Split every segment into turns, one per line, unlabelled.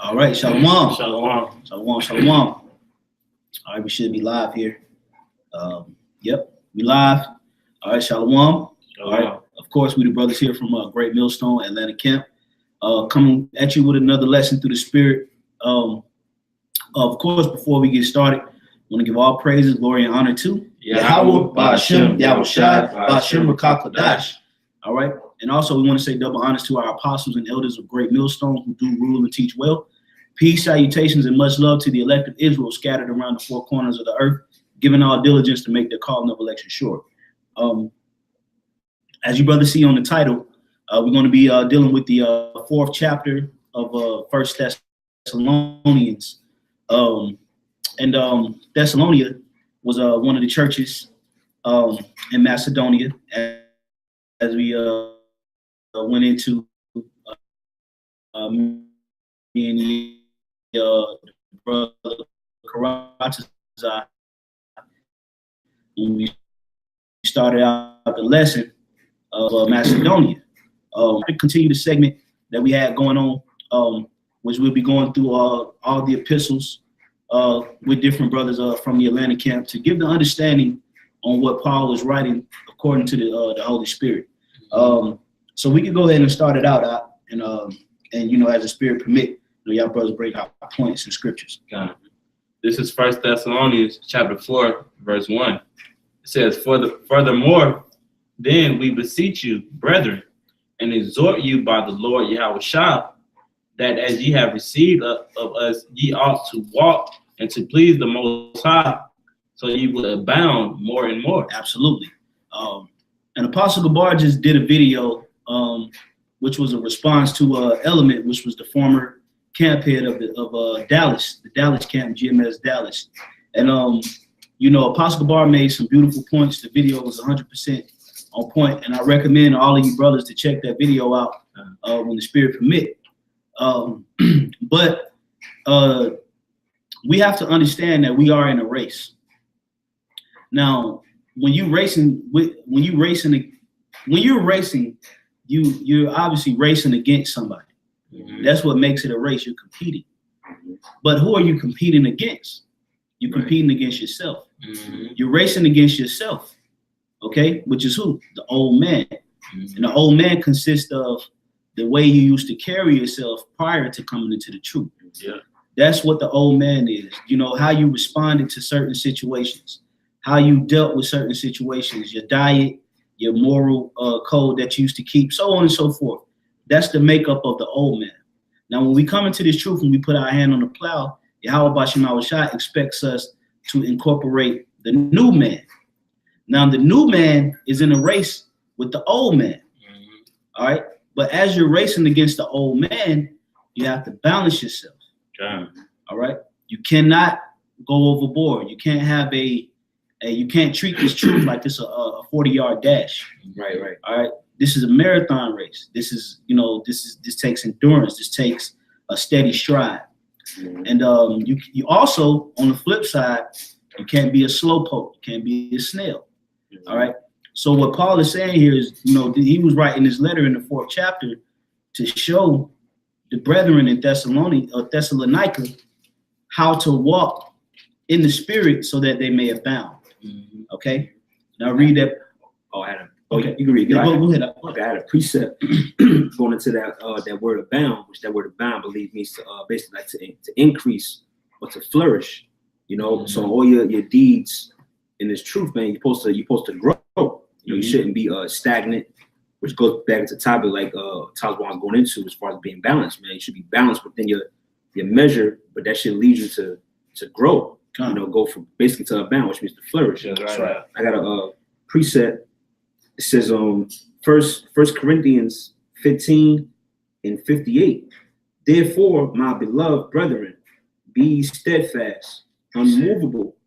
All right, shalom.
Shalom.
Shalom, shalom. All right, we should be live here. Yep, we live. All right, shalom. All right, of course, we the brothers here from Great Millstone, Atlanta Camp, coming at you with another lesson through the Spirit. Of course, before we get started, I want to give all praises, glory, and honor to Yahweh, Ba'ashem, Yahushai, Ba'ashem, Rakakadash. All right, and also we want to say double honors to our apostles and elders of Great Millstone who do rule and teach well. Peace, salutations, and much love to the elect of Israel scattered around the four corners of the earth, giving all diligence to make their calling of election sure. As you brothers see on the title, we're going to be dealing with the fourth chapter of First Thessalonians. Thessalonia was one of the churches in Macedonia as we went into me and brother Karatazai, when we started out the lesson of Macedonia. To continue the segment that we had going on, which we'll be going through all the epistles with different brothers from the Atlanta camp to give the understanding on what Paul was writing according to the Holy Spirit. So we can go ahead and start it out, and you know, as the Spirit permit, you know, y'all brothers break out points in scriptures.
God. This is First Thessalonians chapter 4, verse 1. It says, furthermore, then we beseech you, brethren, and exhort you by the Lord Yahushua, that as ye have received of us, ye ought to walk and to please the Most High, so ye will abound more and more.
Absolutely. And Apostle Gabar just did a video, which was a response to Element, which was the former camp head of Dallas, the Dallas camp, GMS Dallas. And, you know, Apostle Gabar made some beautiful points. The video was 100% on point, and I recommend all of you brothers to check that video out when the Spirit permit. But we have to understand that we are in a race. Now, when you're racing, you're obviously racing against somebody. Mm-hmm. That's what makes it a race. You're competing. But who are you competing against? You're competing against yourself. Mm-hmm. You're racing against yourself. Okay, which is who? The old man. Mm-hmm. And the old man consists of the way you used to carry yourself prior to coming into the truth. Yeah. That's what the old man is. You know, how you responded to certain situations, how you dealt with certain situations, your diet, your moral code that you used to keep, so on and so forth. That's the makeup of the old man. Now, when we come into this truth and we put our hand on the plow, Yahweh Ba'ashem Yahushua expects us to incorporate the new man. Now, the new man is in a race with the old man. Mm-hmm. All right. But as you're racing against the old man, you have to balance yourself. Okay. All right. You cannot go overboard. You can't have you can't treat this truth like it's a 40-yard dash. Right. All right. This is a marathon race. This is, you know, this takes endurance. This takes a steady stride. Mm-hmm. And you also, on the flip side, you can't be a slowpoke. You can't be a snail. Mm-hmm. All right. So what Paul is saying here is, you know, he was writing this letter in the 4th chapter to show the brethren in Thessalonica how to walk in the Spirit so that they may abound. Mm-hmm. Okay. Now read that.
Okay, you can read.
Go ahead.
Okay, I had a precept going into that word abound, which that word abound, believe means to basically like to increase or to flourish. You know, mm-hmm. So all your deeds in this truth, man, you're supposed to grow. You know, mm-hmm. You shouldn't be stagnant, which goes back to the topic like Taz was going into as far as being balanced, man. You should be balanced within your measure, but that should lead you to grow. You know, go from basically to abound, which means to flourish. That's right. I got a precept. It says First Corinthians 15 and 58. Therefore, my beloved brethren, be steadfast, unmovable,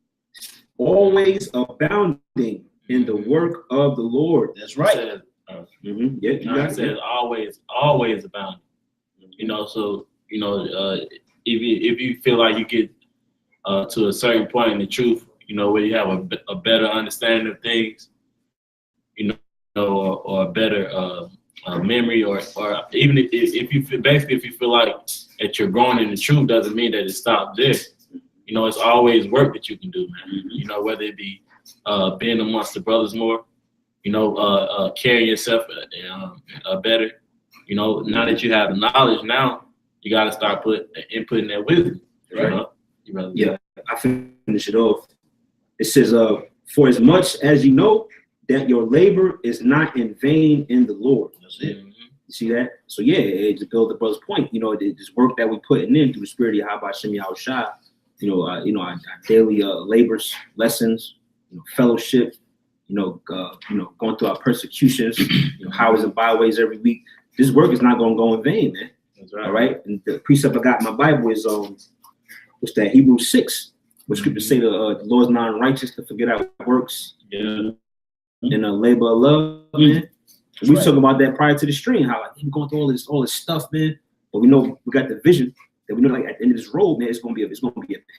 always abounding in the work of the Lord.
That's right.
Mm-hmm. Yeah,
it says always abounding. You know, so you know, if you feel like you get to a certain point in the truth, you know, where you have a better understanding of things, you know, or a better memory, or even if you feel, basically if you feel like that you're growing in the truth, doesn't mean that it stops there. You know, it's always work that you can do, man. You know, whether it be being amongst the brothers more, you know, carrying yourself better. You know, now that you have the knowledge, now you got to start inputting that wisdom. Right? You know?
Yeah, I finish it off. It says, for as much as you know that your labor is not in vain in the Lord. That's it. You see that? So yeah, to build the brother's point, you know, this work that we putting in through the spirit of Yahweh Shem Yahushua, our daily labors, lessons, fellowship, going through our persecutions, highways and byways every week. This work is not going to go in vain, man. That's right. All right. And the precept I got in my Bible is what's that? Hebrews 6, where scriptures say the Lord's not unrighteous to forget our works. Yeah. And a labor of love, man. We talking about that prior to the stream, how like we're going through all this stuff, man. But we know we got the vision that we know, like at the end of this road, man, it's gonna be a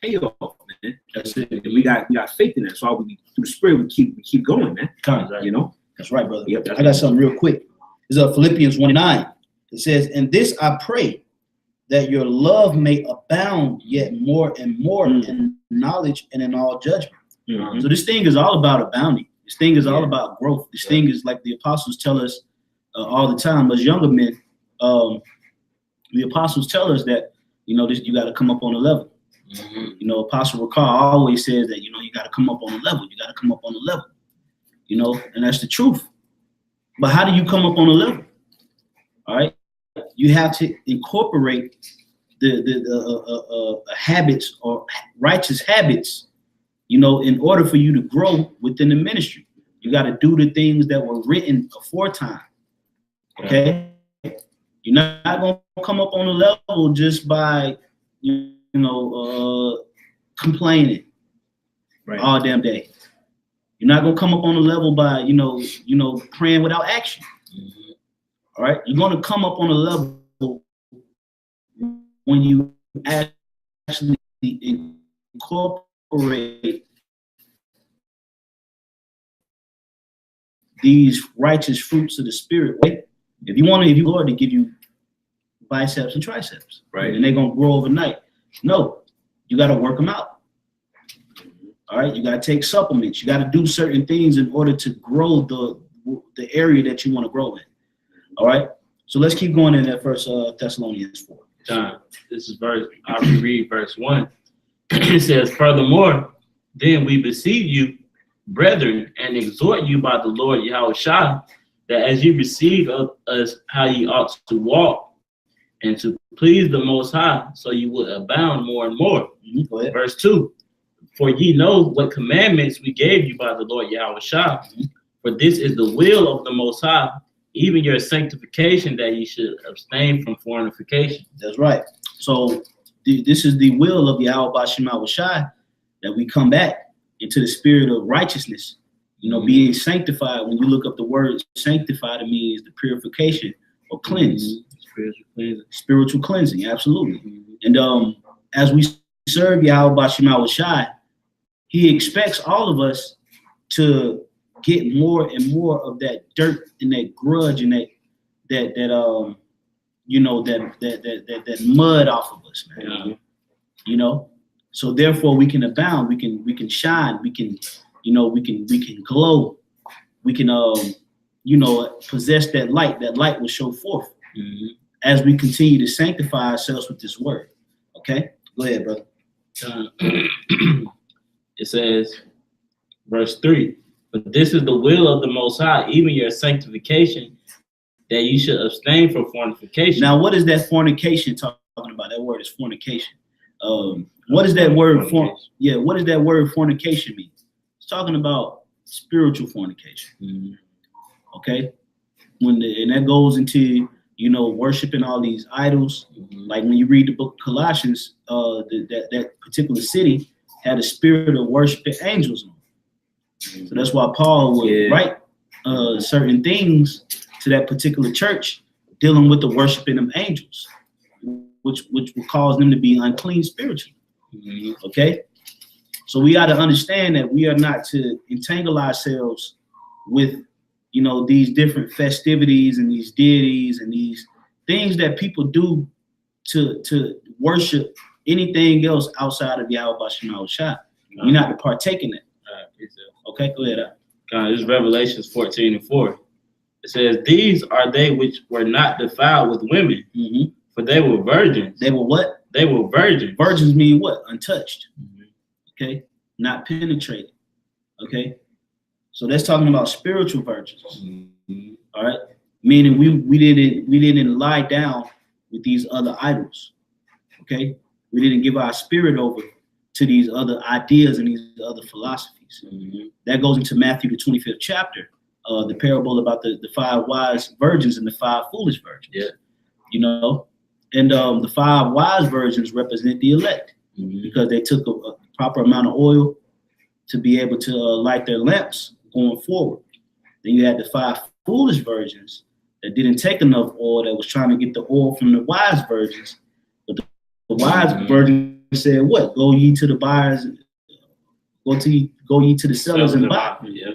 payoff, man. That's it. And we got faith in that. So we through the spirit we keep going, man.
Right. That's right, brother. Yep, I got something real quick. It's Philippians 1:9. It says, "And this I pray, that your love may abound yet more and more in knowledge and in all judgment." So this thing is all about abounding. This thing is all about growth. This thing is like the apostles tell us all the time as younger men. The apostles tell us that, you got to come up on a level. Apostle Ricard always says that, you got to come up on a level. You got to come up on a level, and that's the truth. But how do you come up on a level? All right. You have to incorporate the habits or righteous habits, in order for you to grow within the ministry. You got to do the things that were written aforetime. Okay. You're not going to come up on a level just by, complaining all damn day. You're not going to come up on a level by, praying without action. All right. You're going to come up on a level when you actually incorporate these righteous fruits of the spirit. If you Lord to give you biceps and triceps, right? And they're going to grow overnight. No, you got to work them out. All right. You got to take supplements. You got to do certain things in order to grow the area that you want to grow in. All right. So let's keep going in that First Thessalonians 4.
John, this is I'll reread verse 1. It says, "Furthermore, then we beseech you, brethren, and exhort you by the Lord Yahushua, that as you receive of us how ye ought to walk, and to please the Most High, so you will abound more and more." Verse 2, "For ye know what commandments we gave you by the Lord Yahushua, for this is the will of the Most High, even your sanctification, that ye should abstain from fornication."
That's right. So this is the will of Yahweh Shem Yahushua, that we come back into the spirit of righteousness, being sanctified. When you look up the word sanctified, it means the purification or cleanse. Spiritual cleansing, absolutely. And as we serve Yahweh Shem Yahushua, he expects all of us to get more and more of that dirt and that grudge and that mud off of us, man. So therefore we can abound, we can shine, we can glow, we can possess that light. That light will show forth as we continue to sanctify ourselves with this word. Okay, go ahead, brother.
It says, verse 3, "But this is the will of the Most High, even your sanctification, that you should abstain from fornication."
Now, what is that fornication talking about? That word is fornication. What is that word? What does that word fornication mean? It's talking about spiritual fornication. Okay, and that goes into worshiping all these idols. Like when you read the book of Colossians, that particular city had a spirit of worshiping angels on. So that's why Paul would write certain things to that particular church dealing with the worshiping of angels, which will cause them to be unclean spiritually. Okay, so we got to understand that we are not to entangle ourselves with you know, these different festivities and these deities and these things that people do to worship anything else outside of Yahweh Bashim Shah. You're not to partake in it. Okay, go ahead.
This is Revelations 14:4. It says, "These are they which were not defiled with women, for they were virgins."
They were what?
They were virgins.
Virgins mean what? Untouched. Okay, not penetrated. Okay, so that's talking about spiritual virgins. All right, meaning we didn't lie down with these other idols. Okay, we didn't give our spirit over to these other ideas and these other philosophies. That goes into Matthew the 25th chapter, the parable about the 5 wise virgins and the 5 foolish virgins.
Yeah,
you know, and the 5 wise virgins represent the elect because they took a proper amount of oil to be able to light their lamps going forward. Then you had the 5 foolish virgins that didn't take enough oil, that was trying to get the oil from the wise virgins. But the wise virgins said, "What? Go ye to the buyers, go ye to the sellers and buy."
Yeah.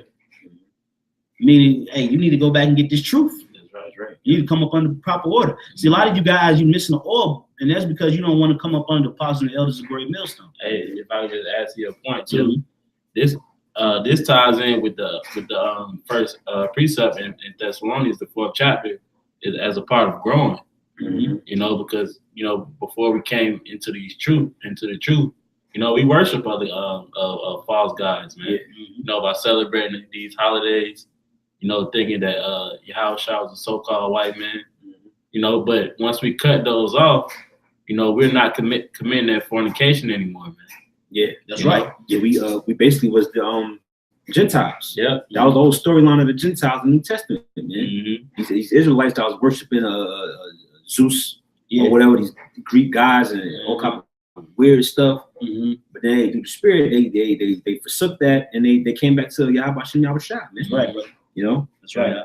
Meaning, hey, you need to go back and get this truth.
That's right.
You need to come up under proper order. See, a lot of you guys, you're missing the oil, and that's because you don't want to come up under the apostles and the elders of Great Millstone.
Hey, if I could just add to your point too, this ties in with the first precept in Thessalonians, the 4th chapter, is as a part of growing. You know, because before we came into the truth, you know, we worship other false gods, man. You know, by celebrating these holidays, you know, thinking that Yahweh Shah was a so-called white man. You know, but once we cut those off, you know, we're not committing that fornication anymore, man.
Yeah,
that's right.
Yeah, we basically was the Gentiles.
Yeah,
that was the whole storyline of the Gentiles in the New Testament, man. These Israelites that was worshiping Zeus or whatever, these Greek guys and all kind of weird stuff. But then through the Spirit, they forsook that and they came back to Yahweh Shem Yahweh Shah, man.
That's right, bro.
You know,
that's right.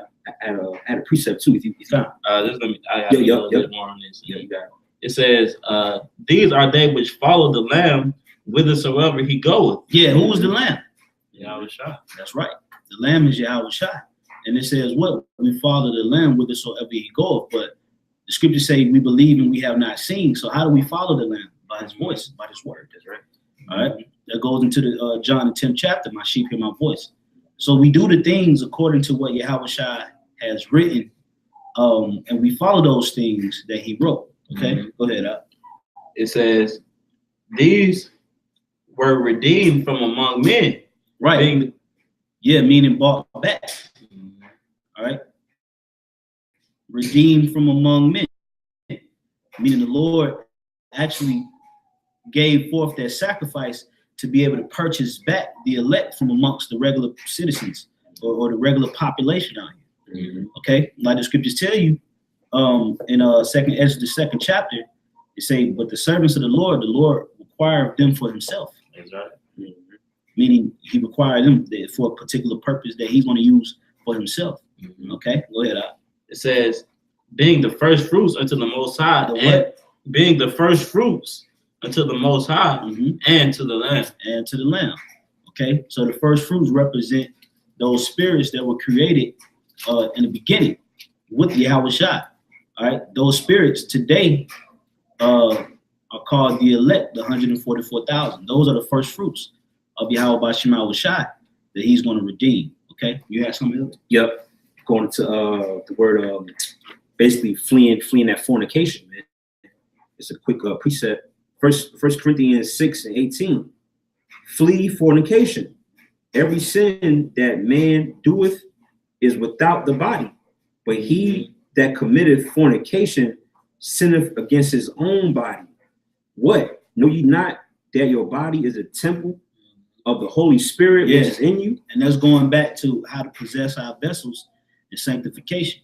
I had a precept too. If you found,
I have a little bit more on this.
Yeah, you got it.
It says, "These are they which follow the Lamb whithersoever he goeth."
Yeah, who was the Lamb?
Yahweh Shah.
That's right. The Lamb is Yahweh Shah, and it says what? We follow the Lamb whithersoever he goeth. But the scriptures say we believe and we have not seen. So how do we follow the Lamb? By his voice, by his word. That's right. All right. That goes into the John the 10th chapter. My sheep hear my voice. So we do the things according to what Yahweh Shah has written, and we follow those things that he wrote. Okay, go ahead.
It says, "These were redeemed from among men."
Right. Meaning bought back. All right. Redeemed from among men. Meaning the Lord actually gave forth that sacrifice to be able to purchase back the elect from amongst the regular citizens or the regular population out here. Okay, like the scriptures tell you, in Ezra the 2nd chapter, it say, "But the servants of the Lord required them for himself."
That's right.
Meaning he required them for a particular purpose that he's going to use for himself. Okay, go ahead.
It says, "Being the first fruits unto the Most High," being the first fruits unto the Most High, and to the Lamb.
And to the Lamb. Okay, so the first fruits represent those spirits that were created in the beginning with Yahweh Shah. All right, those spirits today are called the elect, the 144,000. Those are the first fruits of Yahweh Bashim Yahweh Shah that he's going to redeem. Okay, you have something else?
Yep, going to the word basically fleeing that fornication, man. It's a quick precept. First Corinthians 6:18. "Flee fornication. Every sin that man doeth is without the body, but he that committeth fornication sinneth against his own body. What? Know ye not that your body is a temple of the Holy Spirit which is in you?"
And that's going back to how to possess our vessels in sanctification.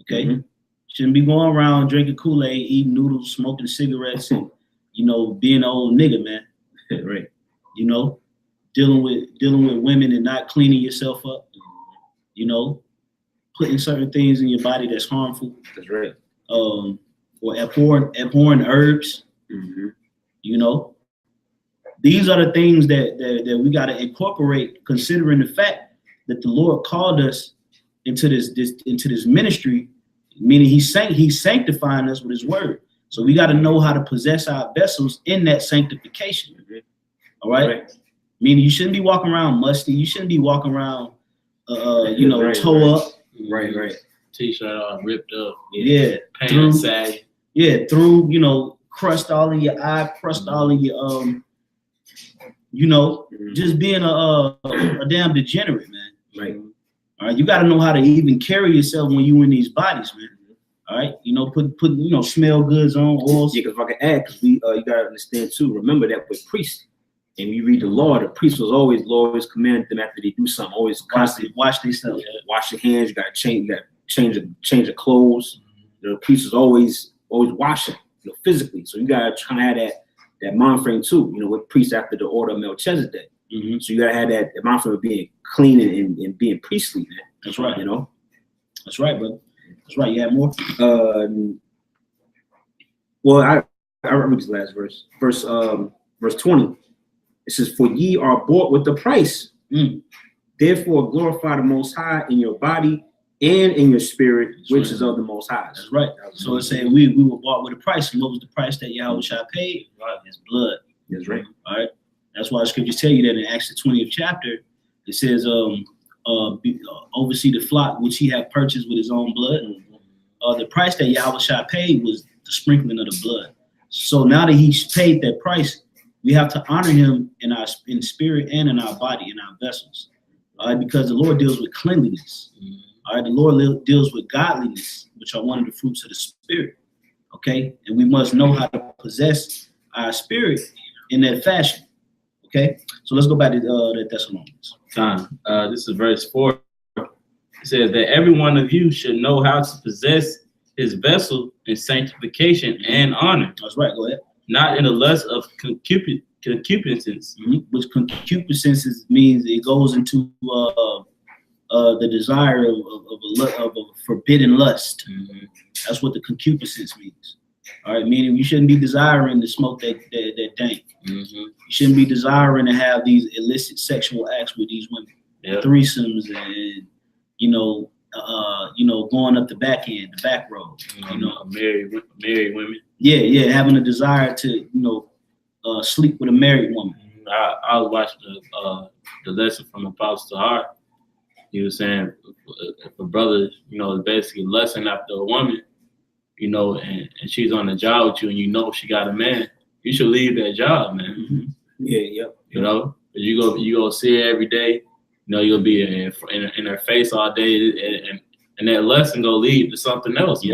Okay, shouldn't be going around drinking Kool-Aid, eating noodles, smoking cigarettes, and being an old nigga, man.
Right.
Dealing with women and not cleaning yourself up. Putting certain things in your body that's harmful.
That's right.
Or abhorrent herbs. These are the things that we got to incorporate, considering the fact that the Lord called us into this ministry, meaning he's sanctifying us with his word. So we got to know how to possess our vessels in that sanctification. All right? Meaning you shouldn't be walking around musty. You shouldn't be walking around, toe up.
Right.
T-shirt all ripped up.
Yeah.
Pants sag.
Yeah, through, crust all in your eye, crust all in your, just being a damn degenerate, man.
Right.
All right. You got to know how to even carry yourself when you in these bodies, man. All right. Put smell goods on, oils.
Yeah, because if I can add, because you got to understand too, remember that with priests, and we read the law, the priest was always command them after they do something, always constantly
wash themselves.
Wash your hands, you got to change your clothes. The priest is always washing, physically. So you got to try to have that mind frame too, with priests after the order of Melchizedek. So you got to have that mind frame of being clean and being priestly, man.
That's right. That's right, brother. That's right. You have more?
Well, I read this last verse. Verse 20. It says, "For ye are bought with the price. Therefore glorify the Most High in your body and in your spirit, which is of the Most High."
That's right. So it's saying we were bought with a price. And what was the price that Yahushua paid? Right. His blood.
That's right.
All right. That's why the scriptures tell you that in Acts the 20th chapter, it says, oversee the flock which he had purchased with his own blood. The price that Yahushua paid was the sprinkling of the blood. So now that he's paid that price, we have to honor him in spirit and in our body, in our vessels. All right, because the Lord deals with cleanliness. All right, the Lord deals with godliness, which are one of the fruits of the spirit. Okay, and we must know how to possess our spirit in that fashion. Okay, so let's go back to the Thessalonians.
This is verse 4. It says that every one of you should know how to possess his vessel in sanctification and honor.
That's right. Go ahead.
Not in the lust of concupiscence.
Which concupiscence means it goes into the desire of a forbidden lust. That's what the concupiscence means. All right, meaning you shouldn't be desiring to smoke that dank. You shouldn't be desiring to have these illicit sexual acts with these women, threesomes, and going up the back end, the back road.
Married women.
Yeah, having a desire to sleep with a married woman.
I was watching the lesson from Apostle Hart. He was saying if a brother, is basically lusting after a woman, and she's on the job with you, and she got a man, you should leave that job, man.
Yeah.
You go see her every day. You'll be in her face all day, and that lesson go lead to something else.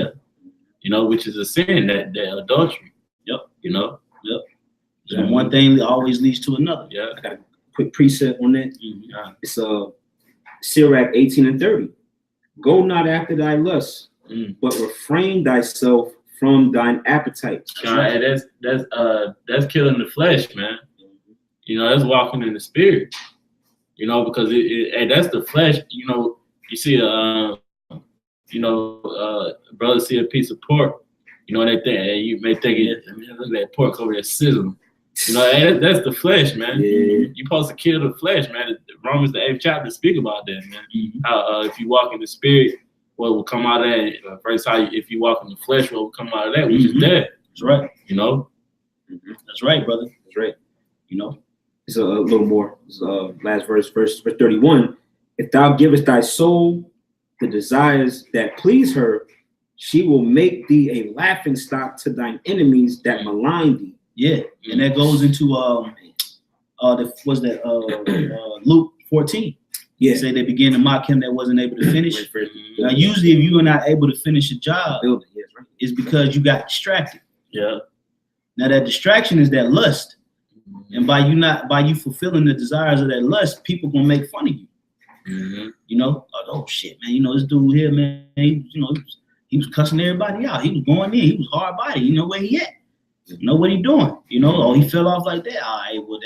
Which is a sin, that adultery.
So one thing always leads to another.
I got a quick precept on that. It's Sirach 18:30. Go not after thy lusts, but refrain thyself from thine appetite. That's
killing the flesh, man. That's walking in the spirit. Because that's the flesh. You see brother see a piece of pork. They think you may think look at that pork over there sizzling. That's the flesh, man. You're supposed to kill the flesh, man. Romans the 8th chapter speak about that, man. How if you walk in the spirit, what will come out of that? First, if you walk in the flesh, what will come out of that? Which is death.
That's right.
That's
right, brother.
That's right. It's a little more. It's, last verse 31. If thou givest thy soul the desires that please her, she will make thee a laughing stock to thine enemies that malign thee.
Yeah, and that goes into Luke 14.
Yeah,
say they began to mock him that wasn't able to finish. Now, usually, if you are not able to finish a job, it's because you got distracted.
Yeah.
Now that distraction is that lust, and by you fulfilling the desires of that lust, people gonna make fun of you. Oh shit, man. This dude here, man. He was cussing everybody out. He was going in. He was hard body. Where he at? Know what he doing? Oh, he fell off like that. All right, well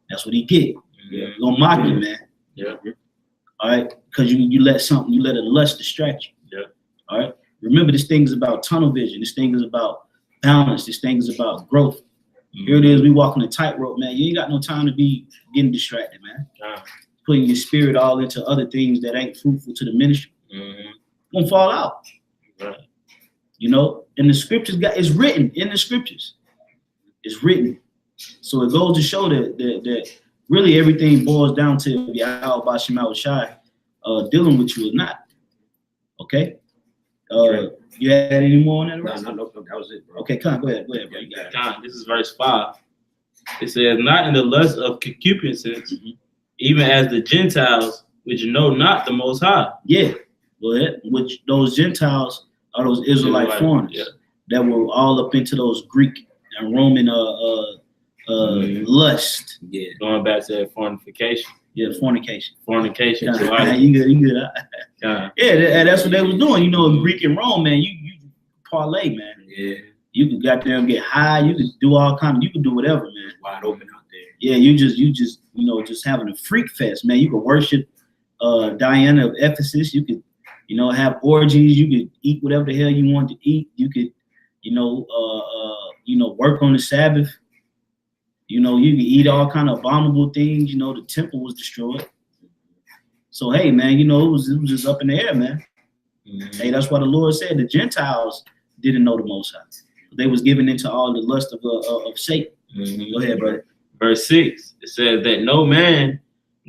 that's what he get. Gonna mock you, man.
Yeah.
All right, because you let a lust distract you.
Yeah.
All right. Remember, this thing is about tunnel vision. This thing is about balance. This thing is about growth. Here it is. We walking a tightrope, man. You ain't got no time to be getting distracted, man. Putting your spirit all into other things that ain't fruitful to the ministry. Gonna fall out.
Right.
You know, and the scriptures it's written in the scriptures. It's written. So it goes to show that really everything boils down to Yahweh Bashim Shai dealing with you or not. Okay? You had any more on that?
No, that was it, bro.
Okay, go ahead, bro. You got it.
This is verse 5. It says, not in the lust of concupiscence, even as the Gentiles, which know not the Most High.
Yeah, go ahead. Which those Gentiles are those Israelite foreigners that were all up into those Greek and Roman lust.
Yeah, going back to that fornication.
Yeah, fornication.
Fornication.
You good. Yeah, that's what they was doing. You know, in Greek and Rome, man, you parlay, man.
Yeah.
You could goddamn get high. You could do all kinds. You could do whatever, man.
Wide open out there.
Yeah, you just just having a freak fest, man. You could worship Diana of Ephesus. You could, have orgies. You could eat whatever the hell you want to eat. You could, work on the Sabbath. You could eat all kind of abominable things. The temple was destroyed. So hey, man, it was just up in the air, man. Hey, that's why the Lord said the Gentiles didn't know the Most High. They was given into all the lust of Satan. Go ahead, brother.
Verse 6, it says that no man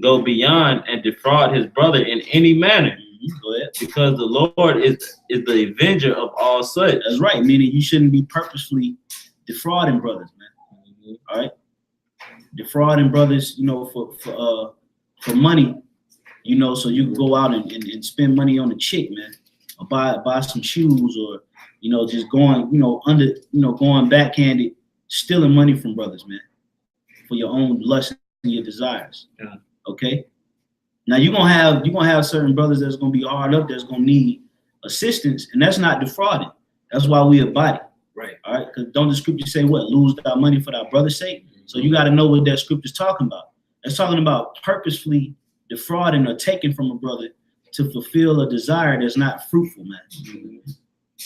go beyond and defraud his brother in any manner.
Go ahead.
Because the Lord is the avenger of all such.
That's right, meaning you shouldn't be purposefully defrauding brothers, man. All right? Defrauding brothers, for money, so you can go out and spend money on a chick, man, or buy some shoes, or just going, going backhanded, stealing money from brothers, man, for your own lust and your desires.
Yeah.
Okay. Now you're gonna have certain brothers that's gonna be hard up, that's gonna need assistance, and that's not defrauding. That's why we a body.
Right.
All right. Because don't the scriptures say what? Lose thy money for thy brother's sake. So you got to know what that scripture's talking about. It's talking about purposefully defrauding or taking from a brother to fulfill a desire that's not fruitful, man.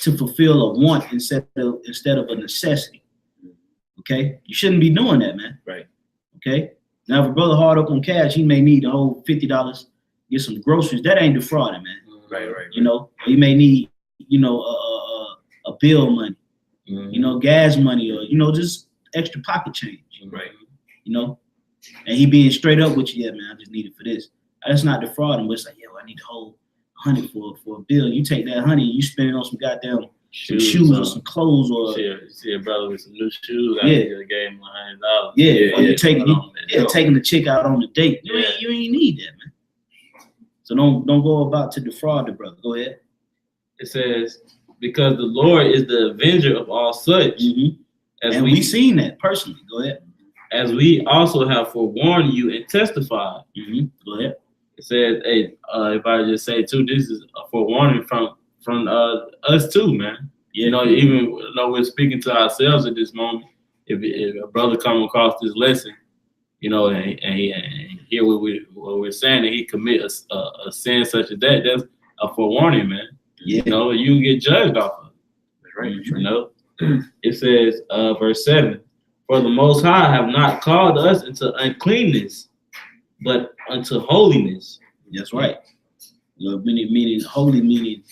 To fulfill a want instead of a necessity. Okay? You shouldn't be doing that, man.
Right.
Okay? Now, if a brother hard up on cash, he may need a whole $50, get some groceries. That ain't defrauding, man.
Right.
He may need, a bill money, gas money, or, just extra pocket change.
Right.
And he being straight up with you, yeah, man, I just need it for this. That's not defrauding, but it's like, I need the whole $100 for a bill. You take that $100, you spend it on some goddamn shoes or some clothes, or
see a brother with some new shoes.
Yeah.
I just gave him $100.
Yeah, or you taking the chick out on the date. You ain't need that, man. So don't go about to defraud the brother. Go ahead.
It says, because the Lord is the avenger of all such.
And we seen that personally. Go ahead.
As we also have forewarned you and testified.
Go ahead.
It says, hey, if I just say too, this is a forewarning from us too, man.
Yeah.
Even though we're speaking to ourselves at this moment, if a brother come across this lesson, and hear what we're saying, that he commit a sin such as that, that's a forewarning, man.
Yeah.
You can get judged off of it.
That's right.
It says, verse 7, for the Most High have not called us into uncleanness, but unto holiness.
That's right. Meaning holy, meaning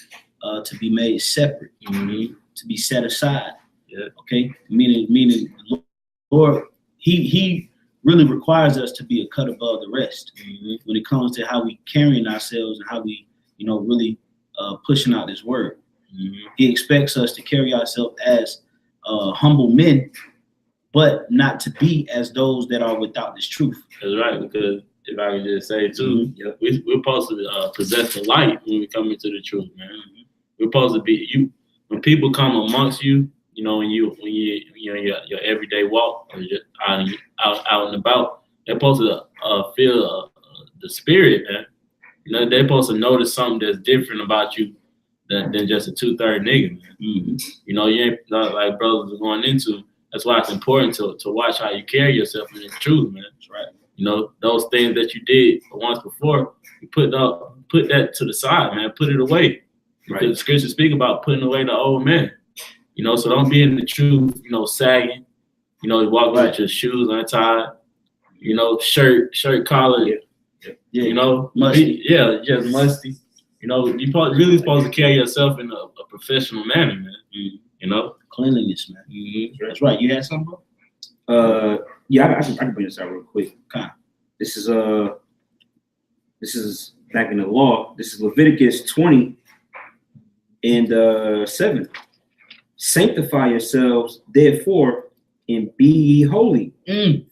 to be made separate, to be set aside.
Yeah.
Okay. Meaning, Lord, He really requires us to be a cut above the rest when it comes to how we carrying ourselves and how we, really pushing out His word. He expects us to carry ourselves as humble men, but not to be as those that are without this truth.
That's right, because if I could just say too, we're supposed to possess the light when we come into the truth, man. We're supposed to be when people come amongst you, when you your everyday walk or just out and about, they're supposed to feel the spirit, man. They're supposed to notice something that's different about you than just a 2/3 nigga, man. You ain't like brothers are going into. That's why it's important to watch how you carry yourself in the truth, man. That's right. Those things that you did once before, you put that to the side, man. Put it away. Because the scriptures speak about putting away the old man. So don't be in the truth, sagging. Walk with your shoes untied. Shirt collar.
Musty.
Just musty. You know, really supposed to carry yourself in a professional manner, man. You know,
cleanliness, man. That's right. You had something,
bro? Yeah, I can bring this out real quick.
Okay.
This is back in the law. This is Leviticus 20 and 7. Sanctify yourselves, therefore, and be ye holy,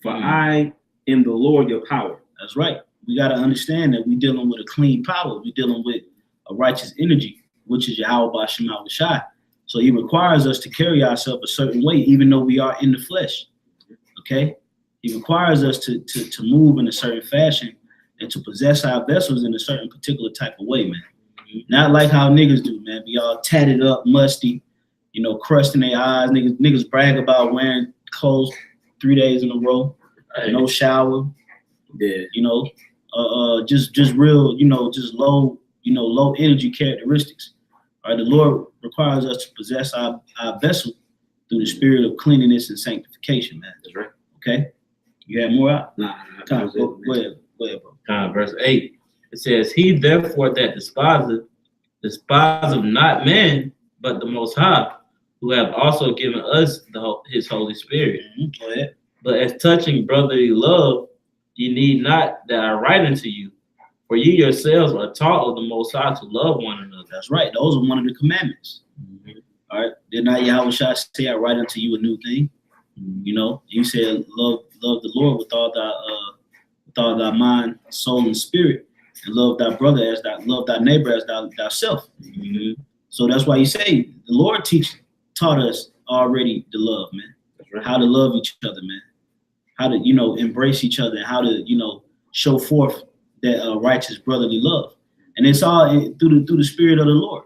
for I am the Lord your power.
That's right. We got to understand that we're dealing with a clean power. We're dealing with a righteous energy, which is Yahweh B'Shem Shai. So he requires us to carry ourselves a certain way, even though we are in the flesh. Okay? He requires us to move in a certain fashion and to possess our vessels in a certain particular type of way, man. Not like how niggas do, man. Be all tatted up, musty, you know, crushed in their eyes. Niggas brag about wearing clothes 3 days in a row, no shower.
Yeah.
You know, just real, you know, just low energy characteristics. All right, the Lord requires us to possess our vessel through the spirit of cleanliness and sanctification, man.
That's right.
Okay? You have more out?
Nah,
Go ahead, bro.
Verse 8, it says, he therefore that despiseth not man, but the Most High, who have also given us his Holy Spirit.
Go ahead.
But as touching brotherly love, ye need not that I write unto you, for ye yourselves are taught of the Most High to love one another.
That's right. Those are one of the commandments. All right. Did not Yahweh Shai say, I write unto you a new thing? You know, you said love the Lord with all thy mind, soul, and spirit, and love thy brother as love thy neighbor as thyself. So that's why you say the Lord taught us already to love, man. That's right. How to love each other, man. How to, you know, embrace each other, and how to, you know, show forth that righteous brotherly love. And it's all through the spirit of the Lord.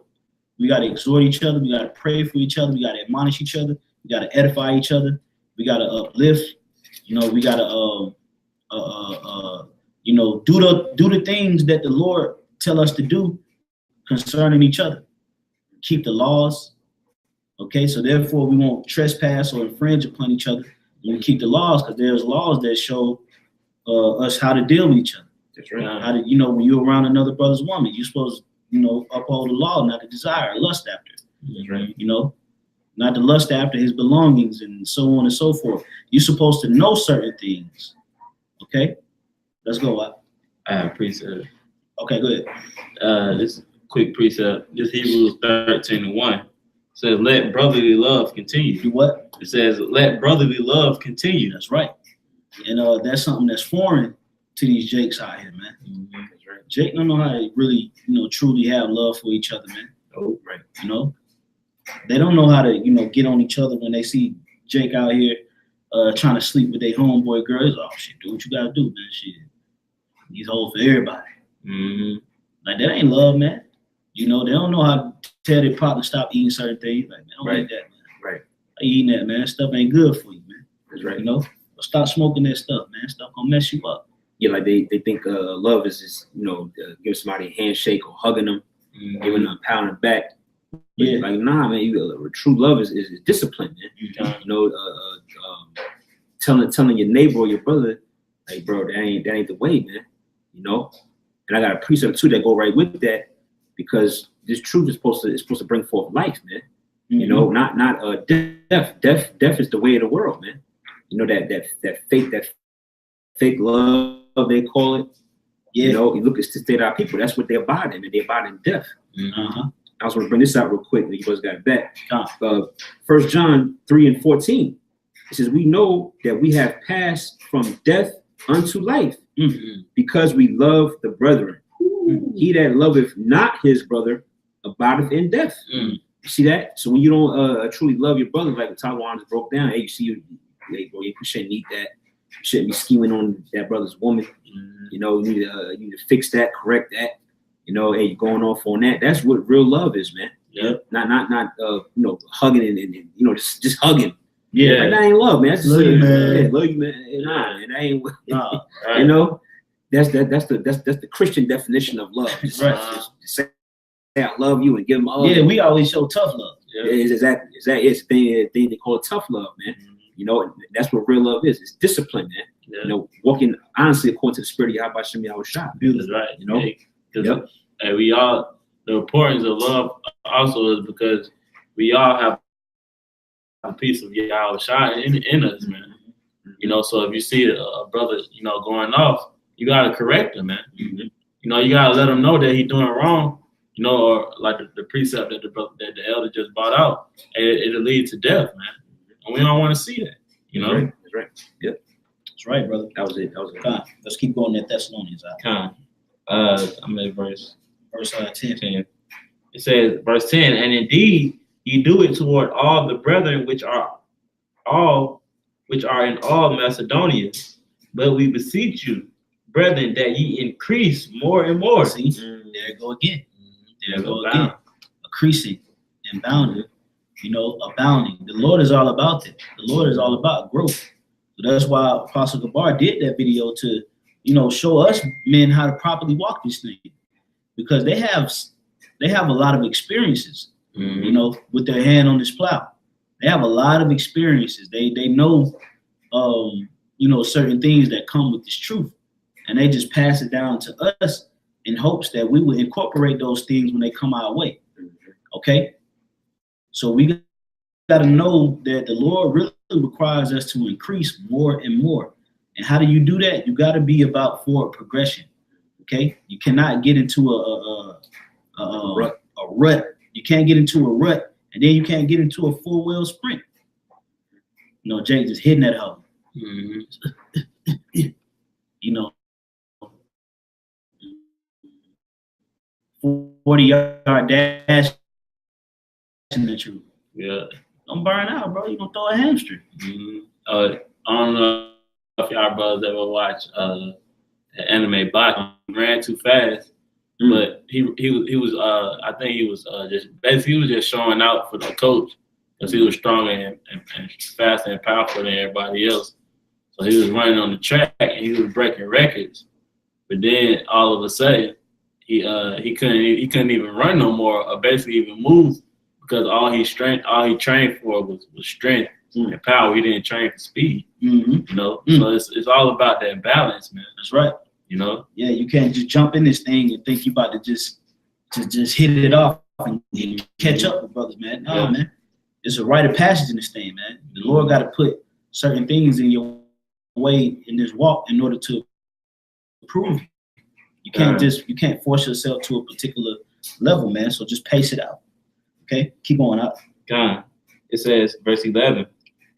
We got to exhort each other. We got to pray for each other. We got to admonish each other. We got to edify each other. We got to uplift. You know, we got to, you know, do the things that the Lord tell us to do concerning each other. Keep the laws. Okay, so therefore we won't trespass or infringe upon each other when we keep the laws, because there's laws that show us how to deal with each other.
That's right.
How to, you know, when you're around another brother's woman, you're supposed to, you know, uphold the law, not to desire or lust after.
That's right.
You know, not to lust after his belongings and so on and so forth. You're supposed to know certain things. Okay, let's go up.
I have precept.
Okay, go ahead.
This quick precept. This Hebrews 13:1 says, "Let brotherly love continue."
Do what?
It says, "Let brotherly love continue."
That's right. And that's something that's foreign to these Jakes out here, man.
That's right.
Jake don't know how to really, you know, truly have love for each other, man.
Oh, right.
You know, they don't know how to, you know, get on each other when they see Jake out here trying to sleep with their homeboy girls. Oh shit, do what you gotta do, man. Shit, he's hoes for everybody. Like that ain't love, man. You know, they don't know how to tell their partner stop eating certain things. Like, man, don't eat that, man.
Right.
I eating that, man. Stuff ain't good for you, man.
That's right.
You know, but stop smoking that stuff, man. Stuff gonna mess you up.
Yeah, like they think love is just, you know, giving somebody a handshake or hugging them, giving them a pound in the back. Yeah, like nah, man. True love is discipline, man. You know, telling your neighbor or your brother, like, bro, that ain't the way, man. You know, and I got a precept too that go right with that, because this truth is supposed to bring forth life, man. You know, not death. Death is the way of the world, man. You know, that fake love they call it. Yeah. You know, you look at the state of our people. That's what they abide in, and they abide in death. I was going to bring this out real quick. You guys got it back. 1 John 3:14. It says, "We know that we have passed from death unto life, because we love the brethren. He that loveth not his brother abideth in death." You see that? So when you don't truly love your brother, like the Taiwan just broke down, hey, you see, hey, bro, you shouldn't need that. You shouldn't be scheming on that brother's woman. You know, you need to fix that, correct that. You know, hey, you're going off on that. That's what real love is, man.
Yeah.
Not you know, hugging and you know, just hugging.
Yeah.
Like, that ain't love, man. That's
love you, man.
Yeah, love you, man. Nah, man, that ain't.
Right.
You know, that's the Christian definition of love. Just say I love you and give them all.
Yeah, we always show tough love.
Yeah, it's exactly. It's the thing they call tough love, man. You know, that's what real love is. It's discipline, man. Yeah. You know, walking honestly according to the spirit of Yahweh Shem Yahweh Shai.
That's right.
You know,
and we all the importance of love also is because we all have a piece of Yahweh Shai in us, man. You know, so if you see a brother, you know, going off, you gotta correct him, man. You know, you gotta let him know that he's doing wrong. You know, or like the precept that the elder just brought out, it'll lead to death, man. And we don't want to see that. You know,
That's right. Yep,
That's right, brother.
that was it.
Come on, let's keep going that Thessalonians out.
I'm at verse
10.
10. It says, verse 10, and indeed ye do it toward all the brethren which are in all Macedonia. But we beseech you, brethren, that ye increase more and more.
See, there you go again. There you go again. Increasing and bounding, you know, abounding. The Lord is all about that. The Lord is all about growth. So that's why Apostle Gabar did that video to, you know, show us men how to properly walk this thing, because they have a lot of experiences, you know, with their hand on this plow. They have a lot of experiences. They know, you know, certain things that come with this truth, and they just pass it down to us in hopes that we will incorporate those things when they come our way. Okay? So we got to know that the Lord really requires us to increase more and more. And how do you do that? You got to be about forward progression. Okay? You cannot get into a rut. You can't get into a rut, and then you can't get into a four-wheel sprint. You know, Jake just hitting that hoe. You know, 40-yard dash in the truth.
Yeah.
Don't burn out, bro. You're gonna throw a hamstring.
I don't know if y'all brothers ever watch the anime boxing. He ran too fast, but he was I think he was just showing out for the coach because he was stronger and faster and powerful than everybody else. So he was running on the track and he was breaking records. But then all of a sudden he couldn't even run no more or basically even move, because all he trained for was strength and power. He didn't train for speed. You know, so it's all about that balance, man.
That's right.
You know,
yeah, you can't just jump in this thing and think you about to just hit it off and catch up with brothers, man. No, man, it's a rite of passage in this thing, man. The Lord got to put certain things in your way in this walk in order to prove you. You can't force yourself to a particular level, man. So just pace it out. Okay, keep going up.
God, it says, verse 11,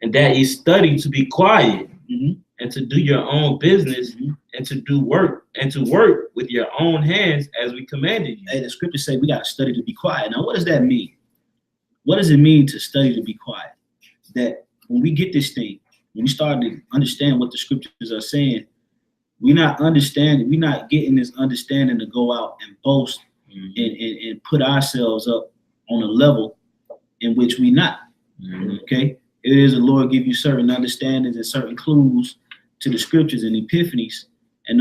and that ye study to be quiet and to do your own business and to work with your own hands as we commanded you.
Hey, the scriptures say we got to study to be quiet. Now, what does that mean? What does it mean to study to be quiet? That when we get this thing, when we start to understand what the scriptures are saying, we're not getting this understanding to go out and boast and put ourselves up on a level in which we not. Okay, it is the Lord give you certain understandings and certain clues to the scriptures and epiphanies, and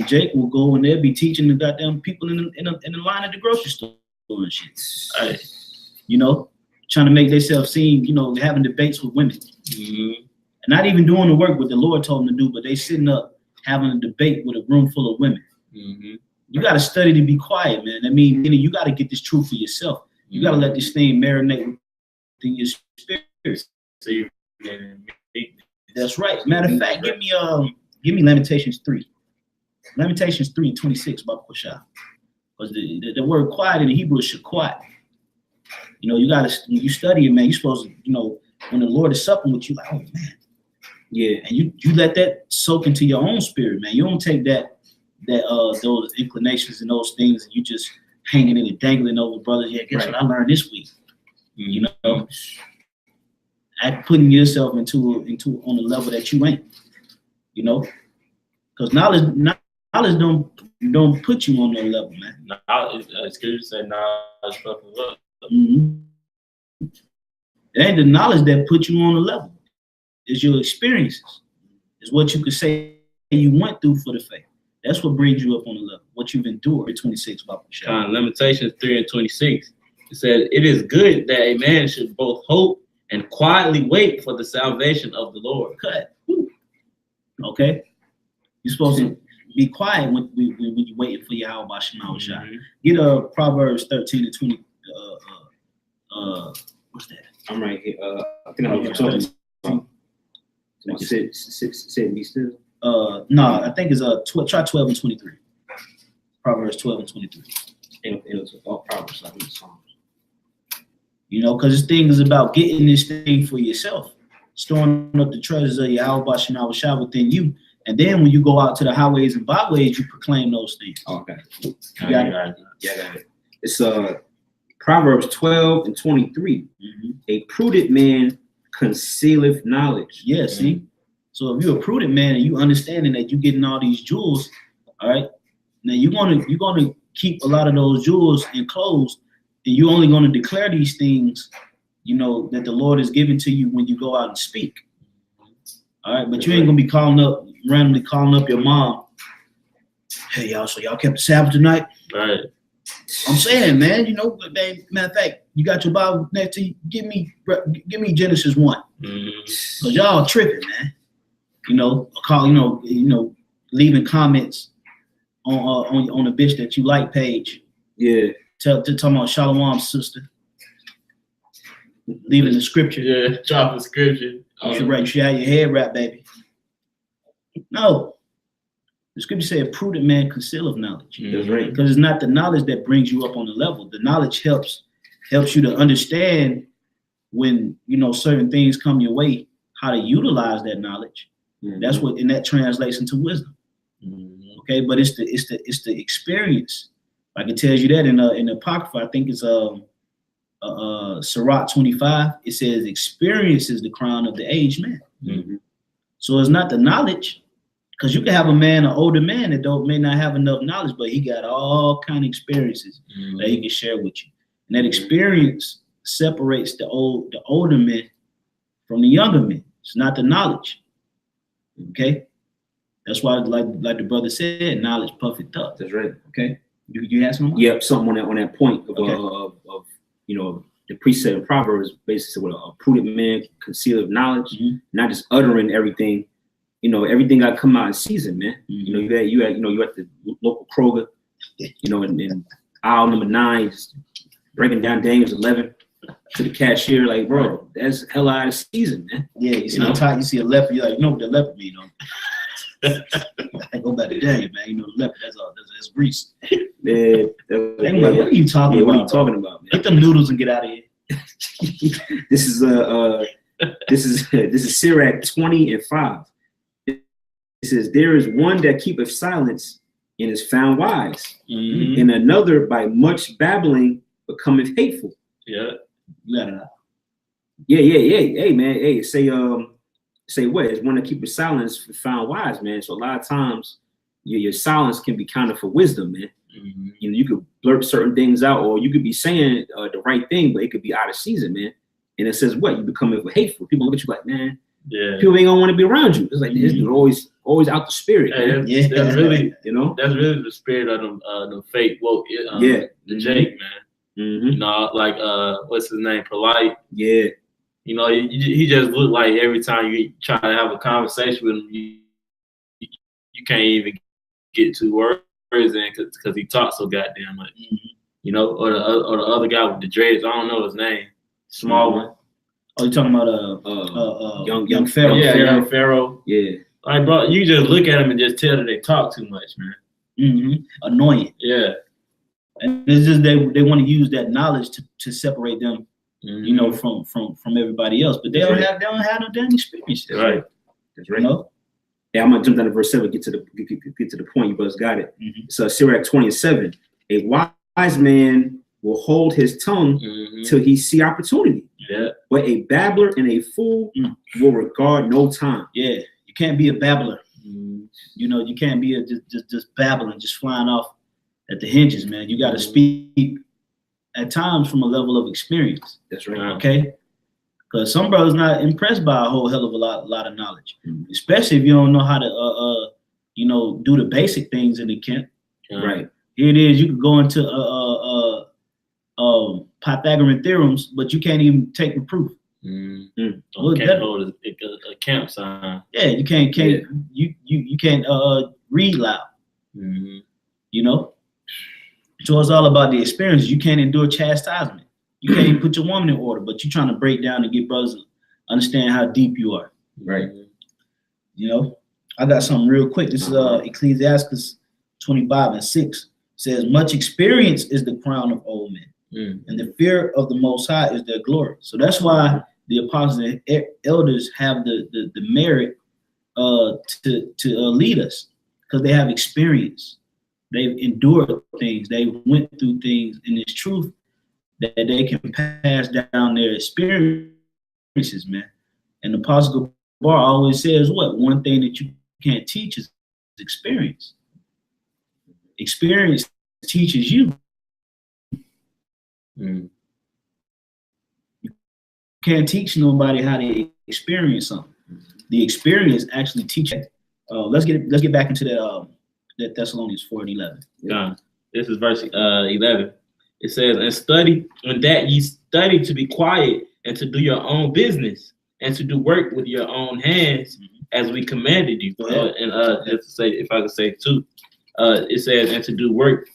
Jake will go and they'll be teaching the goddamn people in the line at the grocery store and shit. Right. You know, trying to make themselves seem, you know, having debates with women, and not even doing the work what the Lord told them to do, but they sitting up having a debate with a room full of women. You got to study to be quiet, man. I mean, you got to get this truth for yourself. You got to let this thing marinate within your spirit.
So you,
that's right. Matter of fact, give me Lamentations 3. Lamentations 3:26, Baba Kushah. Because the word quiet in the Hebrew is shakwat. You know, when you study it, man, you're supposed to, you know, when the Lord is supping with you, like, oh man. Yeah, and you let that soak into your own spirit, man. You don't take those inclinations and those things and you just hanging in and dangling over brothers. Yeah, guess what I learned this week? You know, at putting yourself into on a level that you ain't. You know, because knowledge don't put you on no level, man.
Scripture say knowledge puffeth up.
It ain't the knowledge that put you on a level. It's your experiences. It's what you could say you went through for the faith. That's what brings you up on the level. What you've endured. 26, Baba.
Lamentations 3:26. It says, it is good that a man should both hope and quietly wait for the salvation of the Lord.
Cut. Okay. You're supposed to be quiet when you're waiting for your Yahweh Shema Shah. Get Proverbs 13 and 20. What's that?
I'm right here. I think I'm talking about. Sit and be still.
No, I think it's try 12 and 23. Proverbs 12 and 23.
It was all Proverbs, like in the Psalms.
You know, because this thing is about getting this thing for yourself, storing up the treasures of Yahweh Shema Shah within you, and then when you go out to the highways and byways, you proclaim those things.
Oh, okay.
You got it?
Yeah, I got it. It's Proverbs 12 and 23. A prudent man concealeth knowledge.
Yeah, see? So if you're a prudent man and you understanding that you're getting all these jewels, all right, now you're gonna keep a lot of those jewels enclosed, and you're only gonna declare these things, you know, that the Lord is giving to you when you go out and speak. All right, but you ain't gonna be randomly calling up your mom. Hey y'all, so y'all kept the Sabbath tonight?
Right.
I'm saying, man, you know, matter of fact, you got your Bible next to you. Give me Genesis 1. Cause y'all tripping, man. You know, leaving comments on the bitch that you like page.
Yeah.
Talking about Shalom, sister. Leaving the scripture.
Yeah, dropping scripture.
You should have your head wrapped, baby. No. The scripture said, prudent man concealeth knowledge.
That's right.
Because it's not the knowledge that brings you up on the level. The knowledge helps you to understand when, you know, certain things come your way, how to utilize that knowledge. That's what, and that translates into wisdom. Okay, but it's the experience. Like it tells you that in the Apocrypha, I think it's Sirach 25. It says experience is the crown of the aged man. So it's not the knowledge. Because you can have an older man that may not have enough knowledge, but he got all kind of experiences that he can share with you. And that experience separates the older men from the younger men. It's not the knowledge. Okay? That's why, like the brother said, knowledge puffeth up.
That's right.
Okay? You have something?
Yep, something on that point of you know, the precept of Proverbs basically what a prudent man concealeth knowledge, not just uttering everything. You know, everything got to come out in season, man. You know, you at the local Kroger, you know, and aisle number 9, just breaking down Daniel's 11 to the cashier, like, bro, that's hell out of season, man. Yeah, you see a leopard, you're like, you know what the leopard mean, I go back to Daniel, man. You know, the leopard, that's grease. Man,
like, what are you talking about?
What are you talking about, man?
Get them noodles and get out of here.
This is Sirach 20 and 5. It says, there is one that keepeth silence and is found wise, and another by much babbling becometh hateful.
Yeah.
Yeah. Hey, man. Hey, say what? It's one that keepeth silence found wise, man. So a lot of times your silence can be kind of for wisdom, man. You know, you could blurt certain things out, or you could be saying the right thing, but it could be out of season, man. And it says what? You become hateful. People look at you like, man. Yeah. People ain't gonna want to be around you. It's like this dude always out the spirit.
Hey, that's really, you know, that's really the spirit of the fake woke. The Jake, man. You know, like what's his name? Polite.
Yeah.
You know, he just looked like every time you try to have a conversation with him, you can't even get 2 words in because he talks so goddamn much. You know, or the other guy with the dreads. I don't know his name. Small one.
Oh, you talking about young Pharaoh?
Yeah, young Pharaoh.
Yeah.
Like, bro, you just look at them and just tell that they talk too much, man.
Annoying.
Yeah.
And it's just they want to use that knowledge to separate them, you know, from everybody else. But they don't have no damn experience.
Right. That's right.
You know?
Yeah, I'm gonna jump down to verse 7. Get to the point. You brothers got it. So Sirach 20:7. A wise man will hold his tongue till he see opportunity.
Yeah.
But a babbler and a fool will regard no time.
Yeah. You can't be a babbler. You know, you can't be just babbling, just flying off at the hinges, man. You got to speak at times from a level of experience.
That's right.
Okay. Because some brothers not impressed by a whole hell of a lot of knowledge, especially if you don't know how to, you know, do the basic things in the camp.
Right.
Here it is. You could go into Pythagorean theorems, but you can't even take the proof.
Can't hold a camp sign.
Yeah, you can't. You can't read loud. You know, so it's all about the experience. You can't endure chastisement. You can't even put your woman in order, but you're trying to break down and get brothers to understand how deep you are.
Right.
You know, I got something real quick. This is Ecclesiastes 25:6. It says, much experience is the crown of old men, and the fear of the Most High is their glory. So that's why the apostles and elders have the merit to lead us, because they have experience. They've endured things. They went through things, and it's truth that they can pass down their experiences, man. And the Apostle Bar always says, what? One thing that you can't teach is experience. Experience teaches you. You can't teach nobody how to experience something. The experience actually teaches. Let's get back into that Thessalonians 4:11.
Yeah. This is verse 11. It says, and that ye study to be quiet and to do your own business and to do work with your own hands as we commanded you. And just to say, if I could say too, it says, and to do work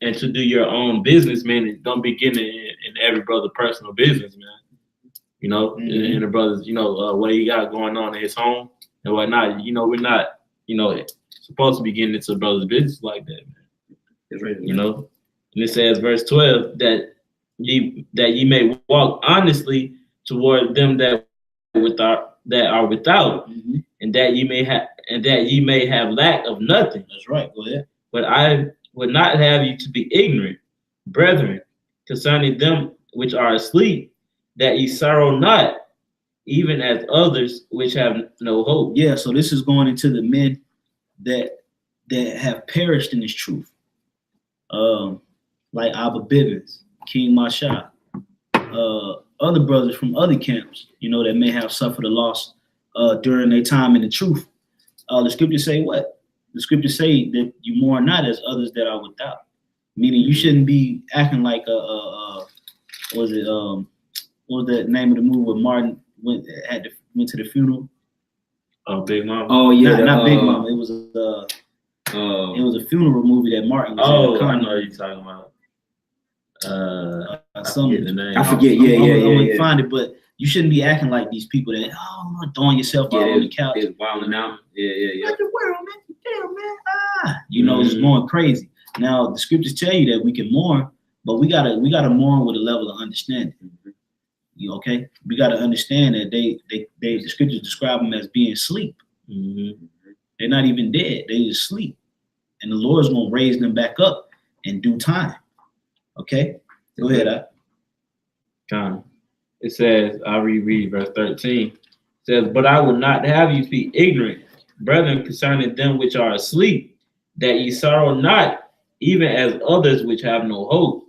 and to do your own business, man. Don't be getting in every brother personal business, man. You know, and the brothers, you know, what he got going on in his home and whatnot. You know, we're not, you know, supposed to be getting into brother's business like that, man.
That's right.
You know, and it says, verse 12, that ye may walk honestly toward them that are without, and that ye may have lack of nothing.
That's right. Go ahead.
But I would not have you to be ignorant, brethren, concerning them which are asleep, that ye sorrow not, even as others which have no hope.
Yeah, so this is going into the men that have perished in this truth. Like Abba Bivens, King Masha, other brothers from other camps, you know, that may have suffered a loss during their time in the truth. The scriptures say what? The scriptures say that you mourn not as others that are without. Meaning you shouldn't be acting like what was the name of the movie where Martin went to the funeral?
Oh, Big Mama.
Oh yeah,
not Big Mama. It was a funeral movie that Martin was in.
I know what you're talking about. I forget the name.
I forget.
I wouldn't find it, but you shouldn't be acting like these people that throwing yourself out on the couch.
It's wilding out. Yeah.
Like the world, man. Damn, man. You know, it's going crazy. Now the scriptures tell you that we can mourn, but we gotta mourn with a level of understanding. You okay? We gotta understand that the scriptures describe them as being asleep. They're not even dead; they just sleep, and the Lord's gonna raise them back up in due time. Okay, go ahead.
It says, I'll reread verse 13. It says, but I would not have you be ignorant, brethren, concerning them which are asleep, that ye sorrow not, even as others which have no hope.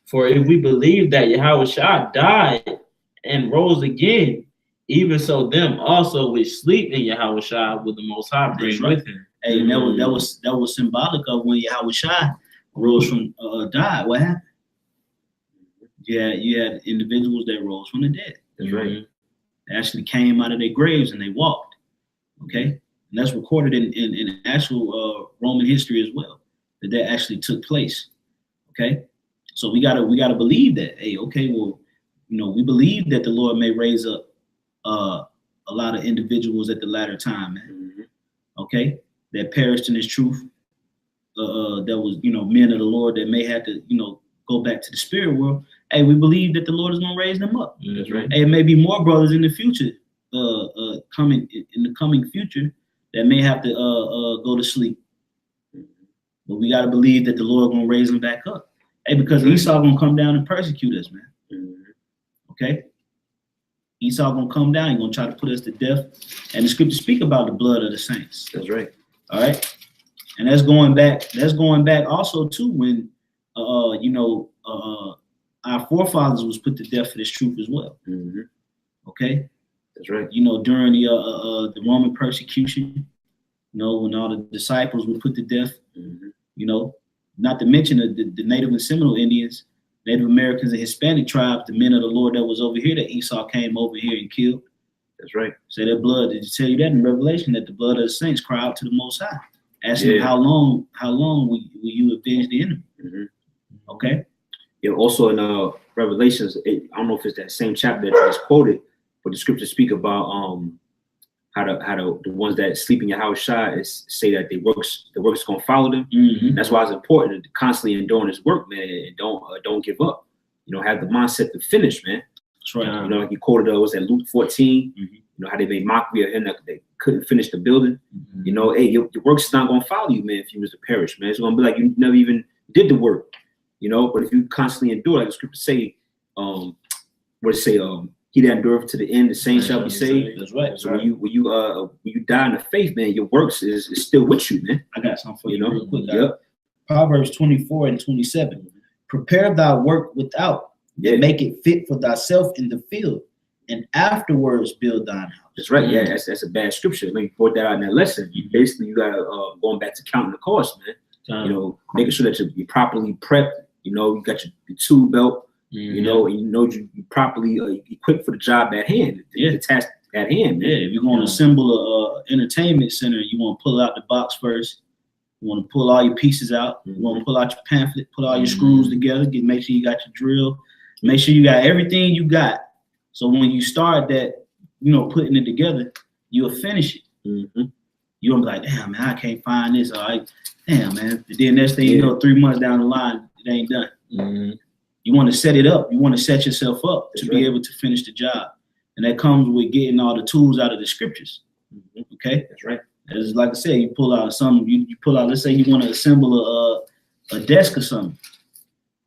For if we believe that Yahushua died and rose again, even so them also which sleep in Yahushua will the Most High bring with him.
Hey, that was symbolic of when Yahushua rose from died. What happened? You had individuals that rose from the dead.
That's right.
They actually came out of their graves and they walked. Okay, and that's recorded in actual Roman history as well, that actually took place. Okay, so we gotta believe that. Hey, okay, well, you know, we believe that the Lord may raise up a lot of individuals at the latter time, man. Okay, that perished in His truth. That was, you know, men of the Lord that may have to, you know, go back to the spirit world. Hey, we believe that the Lord is gonna raise them up.
That's right.
Hey, it may be more brothers in the future, coming in the coming future that may have to go to sleep. But we gotta believe that the Lord gonna raise them back up. Hey, because Esau gonna come down and persecute us, man. Okay? Esau gonna come down, he's gonna try to put us to death. And the scriptures speak about the blood of the saints.
That's right.
All right. And that's going back also too when you know, our forefathers was put to death for this truth as well. Okay,
that's right.
You know, during the Roman persecution, you know, when all the disciples were put to death, you know, not to mention the Native and Seminole Indians, Native Americans and Hispanic tribes, the men of the Lord that was over here that Esau came over here and killed.
That's right.
So that blood, did you tell you that in Revelation, that the blood of the saints cry out to the Most High? asking him, how long will you avenge the enemy? Okay.
Yeah. Also in Revelations, I don't know if it's that same chapter that you just quoted, but the scriptures speak about how the ones that sleep in your house say that the works gonna follow them. That's why it's important to constantly enduring this work, man, and don't give up. You know, have the mindset to finish, man.
That's right.
You know, like you quoted, was that Luke 14. You know how they made mockery of him that they couldn't finish the building. You know, hey, your work's not gonna follow you, man. If you was to perish, man, it's gonna be like you never even did the work. You know, but if you constantly endure, like the scriptures say, what it say, he that endureth to the end, the same shall be saved.
That's right.
So when you die in the faith, man, your works is still with you, man.
I got something for you,
know,
real quick.
Yep.
Proverbs 24 and 27. Prepare thy work without, and make it fit for thyself in the field, and afterwards build thine house.
That's right. Yeah, that's a bad scripture. Let me put that out in that lesson. You gotta going back to counting the cost, man. You know, making sure that you're properly prepped. You know, you got your tool belt. You know, and you know you properly equipped for the job at hand. The task at hand. Man.
Yeah, if you're going to assemble a entertainment center, you want to pull out the box first. You want to pull all your pieces out. You want to pull out your pamphlet, put all your screws together. Make sure you got your drill. Make sure you got everything you got. So when you start that, you know, putting it together, you'll finish it. You'll be like, damn, man, I can't find this. All right, damn, man. And then next thing you know, 3 months down the line, it ain't done. You want to set it up. You want to set yourself up to be able to finish the job. And that comes with getting all the tools out of the scriptures. Okay?
That's right.
As like I said, you pull out something, you pull out, let's say you want to assemble a desk or something.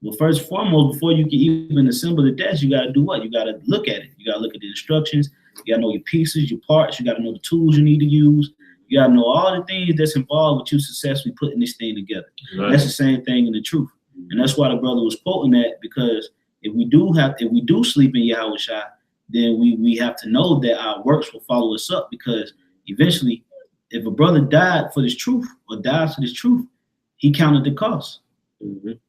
Well, first and foremost, before you can even assemble the desk, you got to do what? You got to look at it. You got to look at the instructions. You got to know your pieces, your parts. You got to know the tools you need to use. You got to know all the things that's involved with you successfully putting this thing together. Right. That's the same thing in the truth. And that's why the brother was quoting that, because if we do sleep in Yahweh Shai, then we have to know that our works will follow us up, because eventually, if a brother died for this truth or died for this truth, he counted the cost.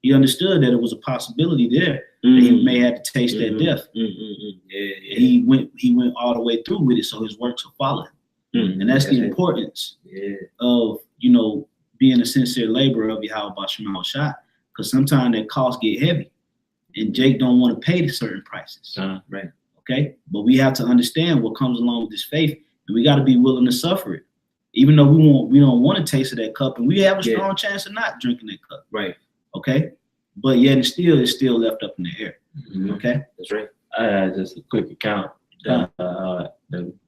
He understood that it was a possibility there that he may have to taste that death. He went all the way through with it, so his works will follow him. And that's the importance of, you know, being a sincere laborer of Yahweh B'Shem Shai. Because sometimes that cost get heavy, and Jake don't want to pay the certain prices.
Right.
Okay. But we have to understand what comes along with this faith, and we got to be willing to suffer it, even though we don't want to taste of that cup, and we have a strong chance of not drinking that cup. Right. Okay. But yet it's still left up in the air. Okay.
That's right.
I had just a quick account that I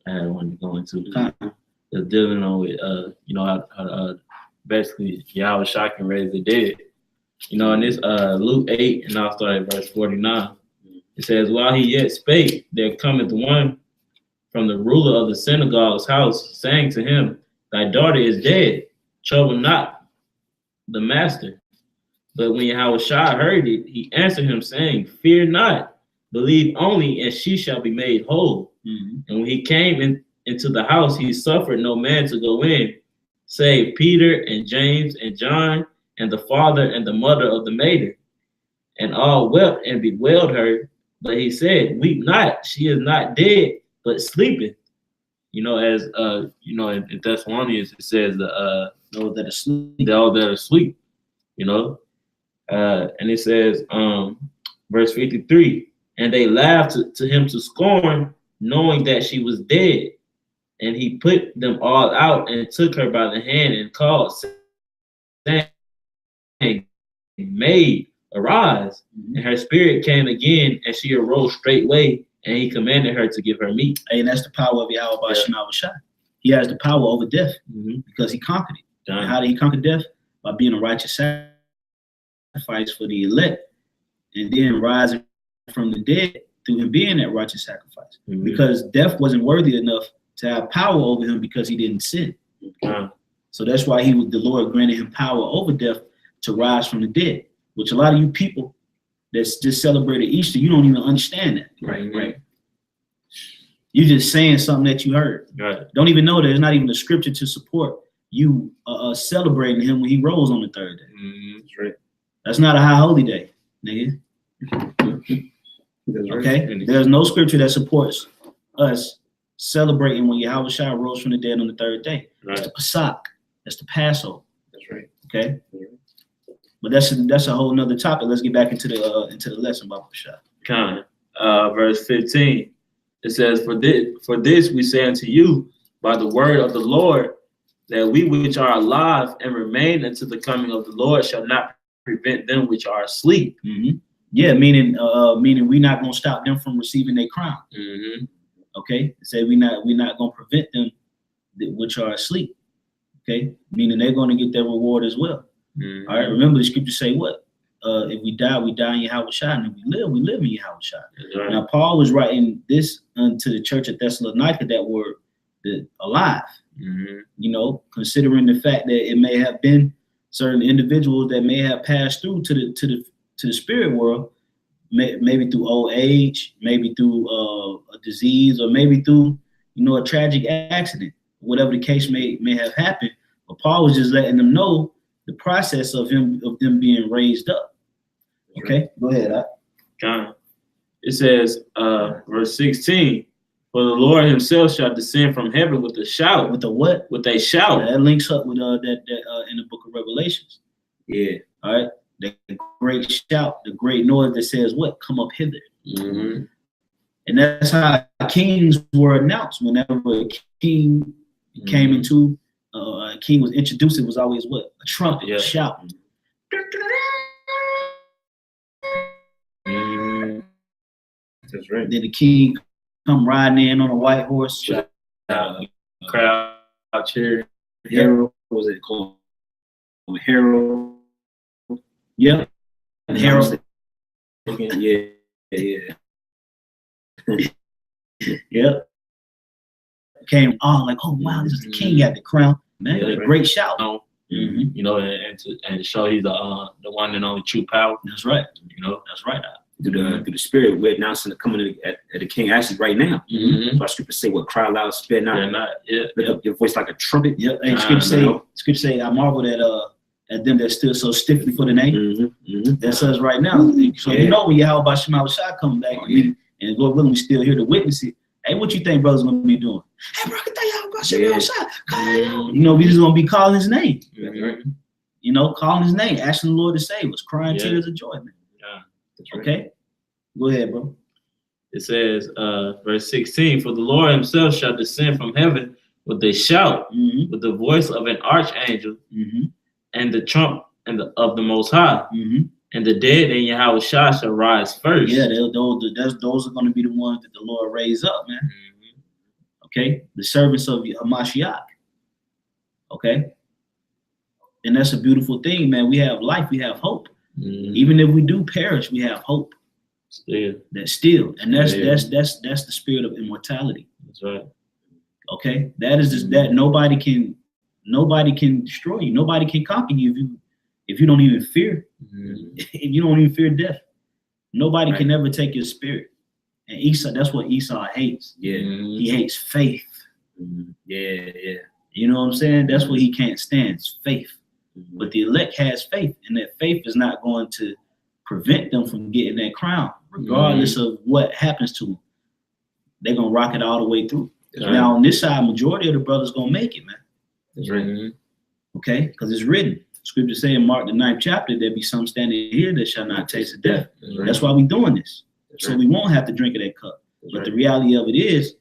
had wanted to go into. Just dealing on with you know, how basically Yahweh Shai can raise the dead. You know, in this Luke 8, and I'll start at verse 49. It says, while he yet spake, there cometh one from the ruler of the synagogue's house, saying to him, thy daughter is dead, trouble not the master. But when Yahweh Shai heard it, he answered him, saying, fear not, believe only, and she shall be made whole. And when he came into the house, he suffered no man to go in, save Peter and James and John, and the father and the mother of the maiden. And all wept and bewailed her. But he said, weep not, she is not dead, but sleeping. You know, as you know, in Thessalonians it says those that are asleep, you know. And it says, verse 53, and they laughed to him to scorn, knowing that she was dead. And he put them all out and took her by the hand and called, saying, maid, arise. And her spirit came again, and she arose straightway, and he commanded her to give her meat.
And that's the power of Yahweh B'Shem Shai. He has the power over death because he conquered it. And how did he conquer death? By being a righteous sacrifice for the elect, and then rising from the dead through him being that righteous sacrifice. Because death wasn't worthy enough to have power over him because he didn't sin. So that's why the Lord granted him power over death to rise from the dead, which a lot of you people that's just celebrated Easter, you don't even understand that. Right. You're just saying something that you heard. Don't even know there's not even a scripture to support you celebrating him when he rose on the third day.
That's right.
That's not a high holy day, nigga. Okay? There's no scripture that supports us celebrating when Yahweh Shai rose from the dead on the third day. That's the Pesach. That's the Passover. Okay. But that's a whole nother topic. Let's get back into the lesson, Baba Shah.
Kind. Verse 15. It says, For this we say unto you by the word of the Lord, that we which are alive and remain until the coming of the Lord shall not prevent them which are asleep.
Mm-hmm. Yeah, meaning we're not gonna stop them from receiving their crown.
Mm-hmm.
Okay, say we're not gonna prevent them which are asleep. Okay, meaning they're gonna get their reward as well.
Mm-hmm.
All right, remember the scripture say what? If we die, we die in Yahweh Shai, and if we live in Yahweh Shai.
Right.
Now Paul was writing this unto the church of Thessalonica that were alive.
Mm-hmm.
You know, considering the fact that it may have been certain individuals that may have passed through to the spirit world, maybe through old age, maybe through a disease, or maybe through a tragic accident, whatever the case may have happened. But Paul was just letting them know the process of them being raised up. Okay, go ahead.
It says, verse 16. For the Lord himself shall descend from heaven with a shout.
With a what?
With a shout.
That links up with that in the book of Revelations.
Yeah.
All right. The great shout, the great noise that says what? Come up hither.
Mm-hmm.
And that's how kings were announced. Whenever a king came into, a king was introduced, it was always what? A trumpet, a shout.
Mm-hmm.
That's right.
Then the king come riding in on a white horse.
Crowd cheer.
Herald, was it called? Herald.
Yeah. Herald.
Yeah.
Yep. Came on like, oh wow, this is the king got the crown. Man, a great shout.
Mm-hmm. You know, and to show he's the one and only true power.
That's right.
You know,
that's right.
Through the spirit, we're announcing the coming at the king actually right now.
Mm-hmm.
So our scripture say, "What cry loud, spare not." Lift up your voice like a trumpet.
Yep. And scripture say, I marveled at them that stood so stiffly for the name.
Mm-hmm. Mm-hmm.
That's us right now. So you know when Yahweh Shema Shai come back, and Lord willing, we still here to witness it. Hey, what you think brother's gonna be doing? Hey, bro, Yahweh Shema Shai. You know, we just gonna be calling his name.
Mm-hmm.
You know, calling his name, asking the Lord to save us, crying tears of joy, man.
Yeah.
Okay, go ahead, bro.
It says, verse 16, for the Lord himself shall descend from heaven with a shout, with the voice of an archangel, and the trump of the Most High, and the dead in Yahweh Shai shall rise first.
Yeah, those are going to be the ones that the Lord raise up, man. Okay, the servants of Hamashiach. Okay, and that's a beautiful thing, man. We have life, we have hope. Even if we do perish, we have hope. And that's the spirit of immortality.
That's right.
Okay, that is just that nobody can destroy you. Nobody can conquer you if you don't even fear. If you don't even fear death, nobody can ever take your spirit. And Esau, that's what Esau hates.
Yeah,
he hates faith.
Yeah.
You know what I'm saying? That's what he can't stand, is faith. But the elect has faith, and that faith is not going to prevent them from getting that crown, regardless of what happens to them. They're gonna rock it all the way through. Now on this side, majority of the brothers gonna make it, man.
That's right.
Okay, because it's written. Scripture say in Mark the 9th chapter, there be some standing here that shall not taste of death. That's why we're doing this. So we won't have to drink of that cup. But the reality of it is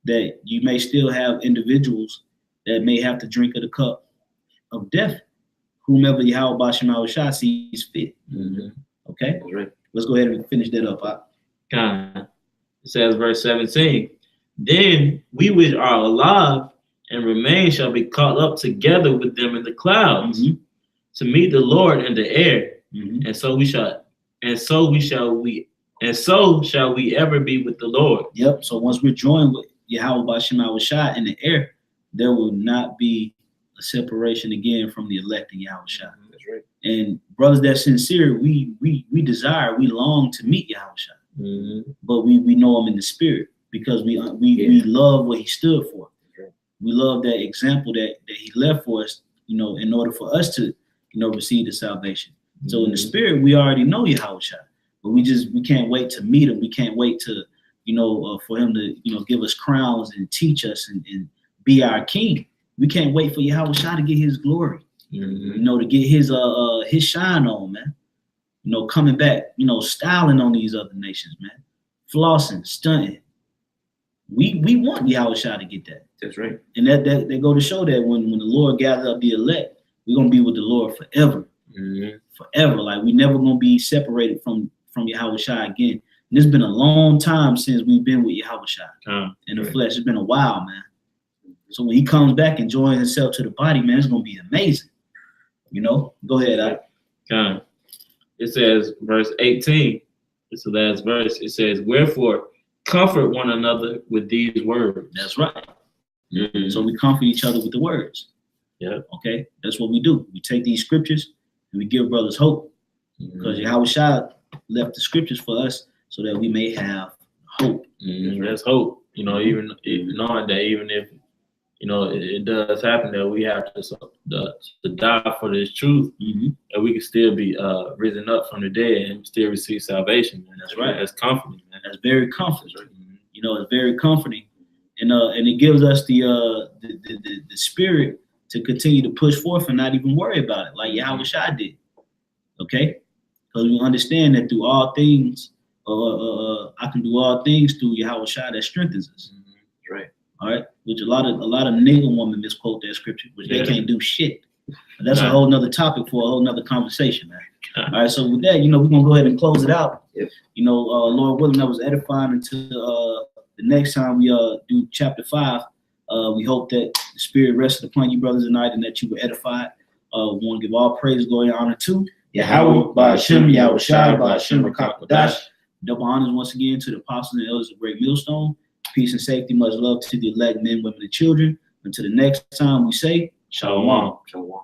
that you may still have individuals that may have to drink of the cup of death, whomever Yahweh Shema Shai sees fit. Okay? Let's go ahead and finish that up.
It says, verse 17, then we which are alive and remain shall be caught up together with them in the clouds to meet the Lord in the air. And so shall we ever be with the Lord.
Yep. So once we're joined with Yahweh Shema Shai in the air, there will not be a separation again from the elect of Yahweh Shai.
That's right.
And brothers that sincere, we desire, we long to meet Yahweh Shai. But we know him in the spirit because we love what he stood for. We love that example that he left for us, you know, in order for us to, you know, receive the salvation. So in the spirit, we already know Yahweh Shai, but we can't wait to meet him. We can't wait to, you know, for him to, you know, give us crowns and teach us and be our king. We can't wait for Yahweh Shai to get his glory. You know, to get his shine on, man. You know, coming back, you know, styling on these other nations, man. Flossing, stunting. We want Yahushua to get that.
That's right.
And that they go to show that when the Lord gathers up the elect, we're gonna be with the Lord forever. Forever. Like we never gonna be separated from Yahushua again. And it's been a long time since we've been with Yahushua in the flesh. It's been a while, man. So when he comes back and joins himself to the body, man, it's gonna be amazing. You know, go ahead.
It says, verse 18. It's the last verse. It says, "Wherefore comfort one another with these words."
That's right. So we comfort each other with the words.
Yeah.
Okay. That's what we do. We take these scriptures and we give brothers hope, because Yahushua left the scriptures for us so that we may have hope.
That's hope. You know, even knowing that even if, you know, it does happen that we have to die for this truth, and we can still be risen up from the dead and still receive salvation. Man.
That's right.
That's comforting. Man.
That's very comforting. Right? You know, it's very comforting, and it gives us the spirit to continue to push forth and not even worry about it, like Yahushua did. Okay, because we understand that through all things, I can do all things through Yahushua that strengthens us.
Right.
All right, which a lot of nigger women misquote that scripture, which they can't do shit. But that's a whole nother topic for a whole nother conversation, man. All right, so with that, you know, we're gonna go ahead and close it out.
Yep.
You know, Lord willing, that was edifying until the next time we do chapter 5. We hope that the Spirit rested upon you, brothers, tonight, and that you were edified. We want to give all praise, glory, and honor to Yahweh, Ba'ashem, Yahushua, Ba'ashem, Rakakadash. Double honors once again to the apostles and elders of Great Millstone. Peace and safety, much love to the elect men, women, and children. Until the next time we say, Shalom.
Shalom.